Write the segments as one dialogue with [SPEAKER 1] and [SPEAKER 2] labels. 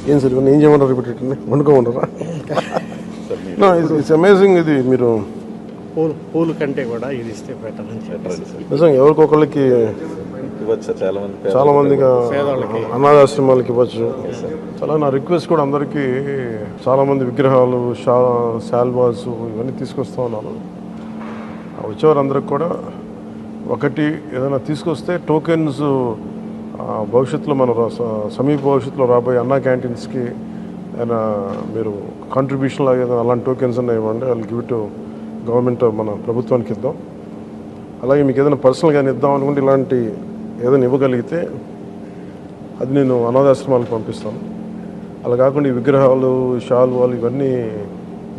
[SPEAKER 1] ఏం సార్ ఇవన్నీ ఏం చేయమంటారు రిపీట్ వండుకోమంటారా? It's amazing. ఇది మీరు
[SPEAKER 2] పూలు కంటే కూడా ఇది ఇస్తే బెటర్ అని చెప్పారు.
[SPEAKER 1] నిజంగా ఎవరికొకళ్ళకి
[SPEAKER 3] ఇవ్వచ్చు,
[SPEAKER 1] చాలా మందిగా అనాథాశ్రమాలకి ఇవ్వచ్చు. చాలా నా రిక్వెస్ట్ కూడా అందరికీ, చాలామంది విగ్రహాలు, శాల్వాస్ ఇవన్నీ తీసుకొస్తూ ఉన్నాను. వచ్చేవారందరికి కూడా ఒకటి ఏదైనా తీసుకొస్తే టోకెన్స్ భవిష్యత్తులో మన సమీప భవిష్యత్తులో రాబోయే అన్నా క్యాంటీన్స్కి ఏదైనా మీరు కాంట్రిబ్యూషన్ లాగా ఏదైనా అలాంటి టోకెన్స్ అన్నా ఇవ్వండి. వాళ్ళు గివ్ టు గవర్నమెంట్, మన ప్రభుత్వానికి ఇద్దాం. అలాగే మీకు ఏదైనా పర్సనల్గా ఇద్దాం అనుకుంటే ఇలాంటి ఏదైనా ఇవ్వగలిగితే అది నేను అనాథాశ్రమాలకు పంపిస్తాను. అలా కాకుండా ఈ విగ్రహాలు, శాల్వాలు ఇవన్నీ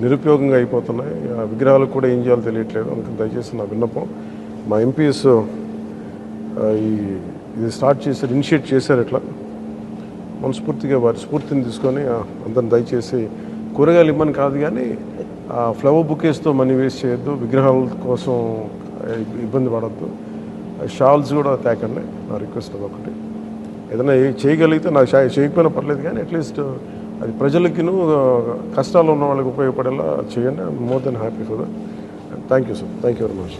[SPEAKER 1] నిరుపయోగంగా అయిపోతున్నాయి. ఆ విగ్రహాలకు కూడా ఏం చేయాలో తెలియట్లేదు. అందుకని దయచేసి నా విన్నపం, మా ఎంపీస్ ఇది స్టార్ట్ చేశారు, ఇనిషియేట్ చేశారు. ఇట్లా మనస్ఫూర్తిగా వారి స్ఫూర్తిని తీసుకొని అందరిని దయచేసి కూరగాయలు ఇవ్వమని కాదు కానీ ఫ్లవర్ బుకేస్తో మనీ వేస్ట్ చేయొద్దు, విగ్రహాల కోసం ఇబ్బంది పడద్దు, షాల్స్ కూడా తేకండి. నా రిక్వెస్ట్ అదొకటి. ఏదైనా చేయగలిగితే, నాకు చేయకపోయినా పర్లేదు కానీ అట్లీస్ట్ అది ప్రజలకిను కష్టాలు ఉన్న వాళ్ళకి ఉపయోగపడేలా చేయండి. I'm more than happy for that. Thank you sir, thank you very much.